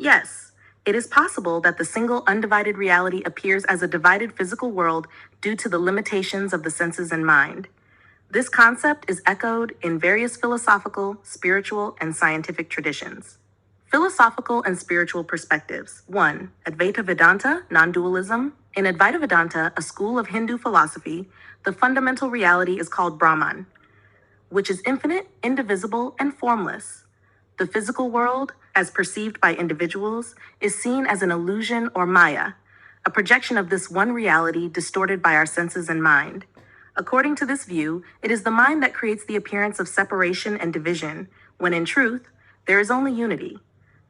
Yes, it is possible that the single undivided reality appears as a divided physical world due to the limitations of the senses and mind. This concept is echoed in various philosophical, spiritual, and scientific traditions. Philosophical and spiritual perspectives. 1. Advaita Vedanta, non-dualism. In Advaita Vedanta, a school of Hindu philosophy, the fundamental reality is called Brahman, which is infinite, indivisible, and formless. The physical world, as perceived by individuals, is seen as an illusion or maya, a projection of this one reality distorted by our senses and mind. According to this view, it is the mind that creates the appearance of separation and division, when in truth, there is only unity.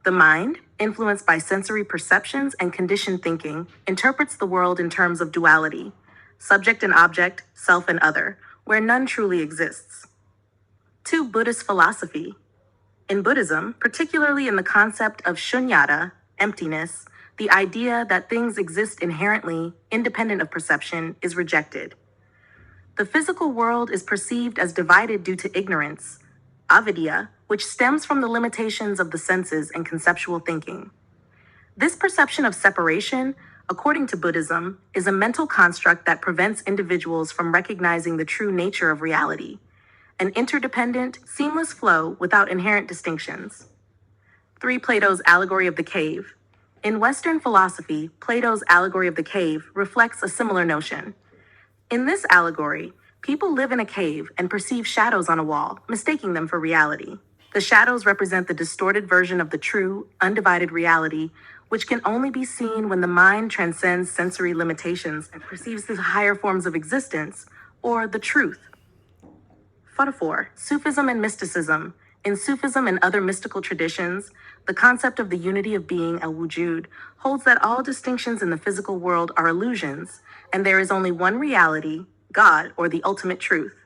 The mind, influenced by sensory perceptions and conditioned thinking, interprets the world in terms of duality, subject and object, self and other, where none truly exists. 2. Buddhist philosophy. In Buddhism, particularly in the concept of shunyata, emptiness, the idea that things exist inherently, independent of perception, is rejected. The physical world is perceived as divided due to ignorance, avidya, which stems from the limitations of the senses and conceptual thinking. This perception of separation, according to Buddhism, is a mental construct that prevents individuals from recognizing the true nature of reality, an interdependent, seamless flow without inherent distinctions. 3. Plato's allegory of the cave. In Western philosophy, Plato's allegory of the cave reflects a similar notion. In this allegory, people live in a cave and perceive shadows on a wall, mistaking them for reality. The shadows represent the distorted version of the true, undivided reality, which can only be seen when the mind transcends sensory limitations and perceives the higher forms of existence, or the truth. 4. Sufism and mysticism. In Sufism and other mystical traditions, the concept of the unity of being, al-wujud, holds that all distinctions in the physical world are illusions, and there is only one reality, God, or the ultimate truth.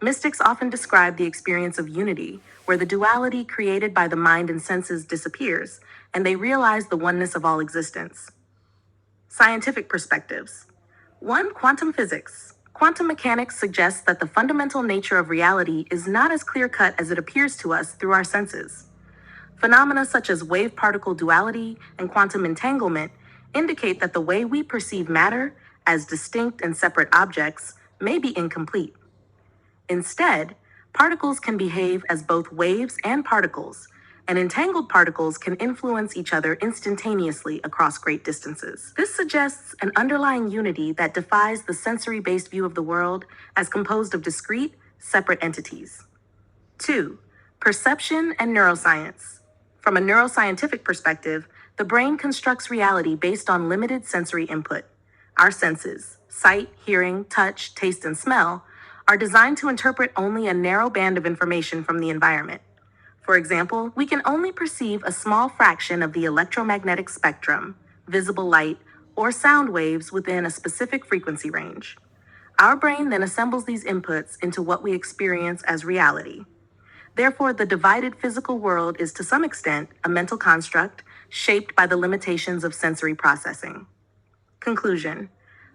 Mystics often describe the experience of unity, where the duality created by the mind and senses disappears, and they realize the oneness of all existence. Scientific perspectives. 1. Quantum physics. Quantum mechanics suggests that the fundamental nature of reality is not as clear-cut as it appears to us through our senses. Phenomena such as wave-particle duality and quantum entanglement indicate that the way we perceive matter as distinct and separate objects may be incomplete. Instead, particles can behave as both waves and particles, and entangled particles can influence each other instantaneously across great distances. This suggests an underlying unity that defies the sensory-based view of the world as composed of discrete, separate entities. 2. Perception and neuroscience. From a neuroscientific perspective, the brain constructs reality based on limited sensory input. Our senses, sight, hearing, touch, taste, and smell, are designed to interpret only a narrow band of information from the environment. For example, we can only perceive a small fraction of the electromagnetic spectrum, visible light, or sound waves within a specific frequency range. Our brain then assembles these inputs into what we experience as reality. Therefore, the divided physical world is to some extent a mental construct shaped by the limitations of sensory processing. Conclusion.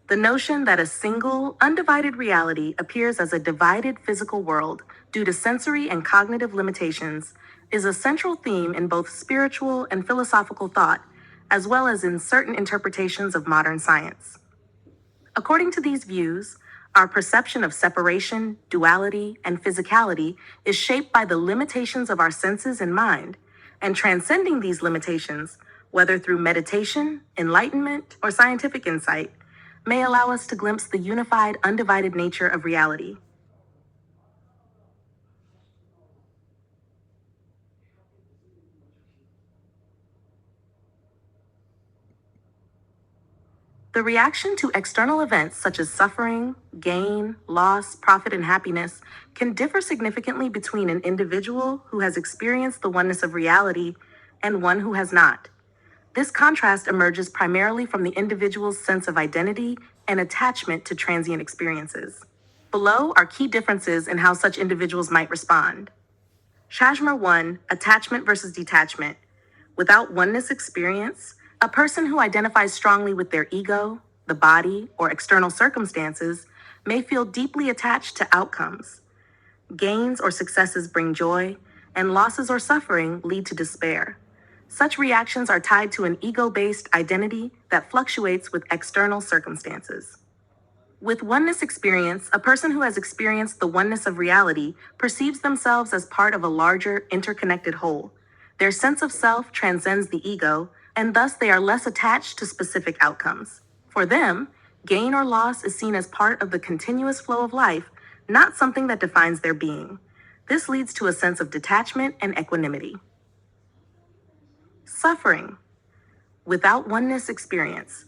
The notion that a single, undivided reality appears as a divided physical world due to sensory and cognitive limitations is a central theme in both spiritual and philosophical thought, as well as in certain interpretations of modern science. According to these views, our perception of separation, duality, and physicality is shaped by the limitations of our senses and mind, and transcending these limitations, whether through meditation, enlightenment, or scientific insight, may allow us to glimpse the unified, undivided nature of reality. The reaction to external events such as suffering, gain, loss, profit, and happiness can differ significantly between an individual who has experienced the oneness of reality and one who has not. This contrast emerges primarily from the individual's sense of identity and attachment to transient experiences. Below are key differences in how such individuals might respond. Shajmer 1, Attachment versus Detachment. Without oneness experience, a person who identifies strongly with their ego, the body, or external circumstances may feel deeply attached to outcomes. Gains or successes bring joy, and losses or suffering lead to despair. Such reactions are tied to an ego-based identity that fluctuates with external circumstances. With oneness experience, a person who has experienced the oneness of reality perceives themselves as part of a larger, interconnected whole. Their sense of self transcends the ego, and thus they are less attached to specific outcomes. For them, gain or loss is seen as part of the continuous flow of life, not something that defines their being. This leads to a sense of detachment and equanimity. Suffering. Without oneness experience,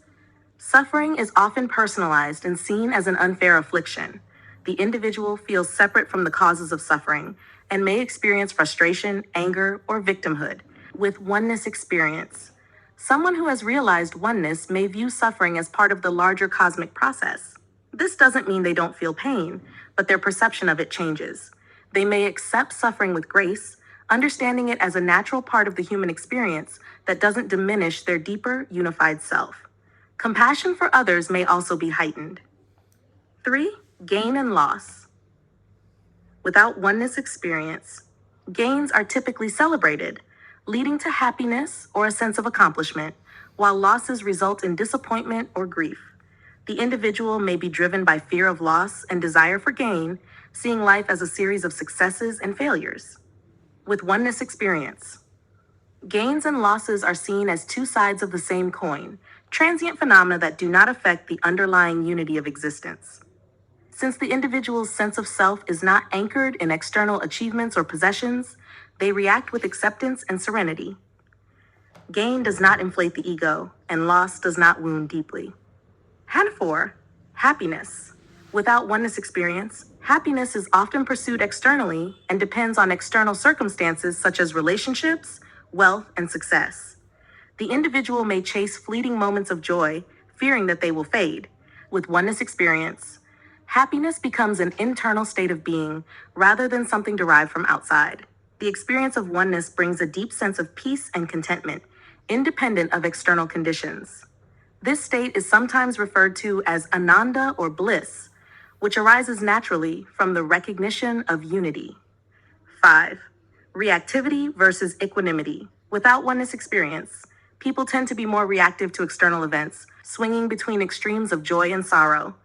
suffering is often personalized and seen as an unfair affliction. The individual feels separate from the causes of suffering and may experience frustration, anger, or victimhood. With oneness experience, someone who has realized oneness may view suffering as part of the larger cosmic process. This doesn't mean they don't feel pain, but their perception of it changes. They may accept suffering with grace, understanding it as a natural part of the human experience that doesn't diminish their deeper, unified self. Compassion for others may also be heightened. 3. Gain and loss. Without oneness experience, gains are typically celebrated, leading to happiness or a sense of accomplishment, while losses result in disappointment or grief. The individual may be driven by fear of loss and desire for gain, seeing life as a series of successes and failures. With oneness experience, gains and losses are seen as two sides of the same coin, transient phenomena that do not affect the underlying unity of existence. Since the individual's sense of self is not anchored in external achievements or possessions, they react with acceptance and serenity. Gain does not inflate the ego, and loss does not wound deeply. And 4. Happiness. Without oneness experience, happiness is often pursued externally and depends on external circumstances such as relationships, wealth, and success. The individual may chase fleeting moments of joy, fearing that they will fade. With oneness experience, happiness becomes an internal state of being rather than something derived from outside. The experience of oneness brings a deep sense of peace and contentment, independent of external conditions. This state is sometimes referred to as ananda or bliss, which arises naturally from the recognition of unity. 5. Reactivity versus equanimity. Without oneness experience, people tend to be more reactive to external events, swinging between extremes of joy and sorrow.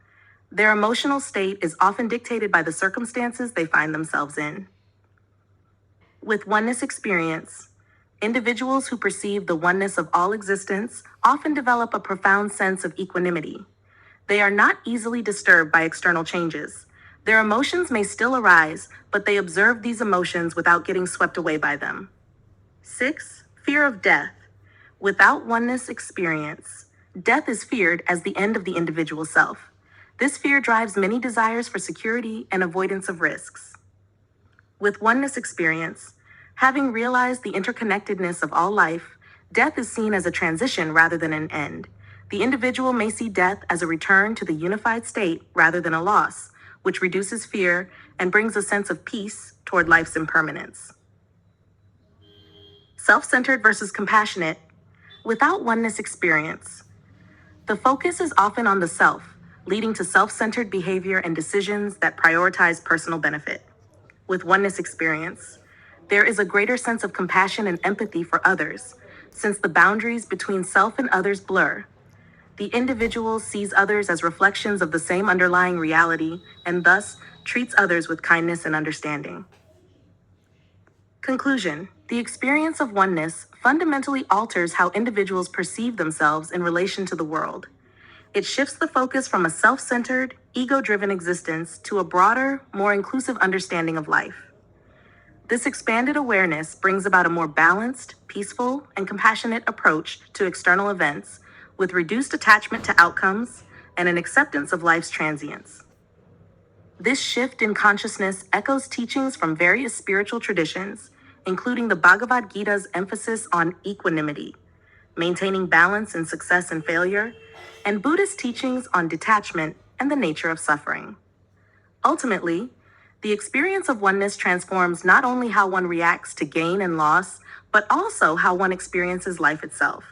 Their emotional state is often dictated by the circumstances they find themselves in. With oneness experience, individuals who perceive the oneness of all existence often develop a profound sense of equanimity. They are not easily disturbed by external changes. Their emotions may still arise, but they observe these emotions without getting swept away by them. 6. Fear of death. Without oneness experience, death is feared as the end of the individual self. This fear drives many desires for security and avoidance of risks. With oneness experience, having realized the interconnectedness of all life, death is seen as a transition rather than an end. The individual may see death as a return to the unified state rather than a loss, which reduces fear and brings a sense of peace toward life's impermanence. Self-centered versus compassionate. Without oneness experience, the focus is often on the self, leading to self-centered behavior and decisions that prioritize personal benefit. With oneness experience, there is a greater sense of compassion and empathy for others, since the boundaries between self and others blur. The individual sees others as reflections of the same underlying reality and thus treats others with kindness and understanding. Conclusion: the experience of oneness fundamentally alters how individuals perceive themselves in relation to the world. It shifts the focus from a self-centered, ego-driven existence to a broader, more inclusive understanding of life. This expanded awareness brings about a more balanced, peaceful, and compassionate approach to external events, with reduced attachment to outcomes and an acceptance of life's transience. This shift in consciousness echoes teachings from various spiritual traditions, including the Bhagavad Gita's emphasis on equanimity, maintaining balance in success and failure, and Buddhist teachings on detachment and the nature of suffering. Ultimately, the experience of oneness transforms not only how one reacts to gain and loss, but also how one experiences life itself.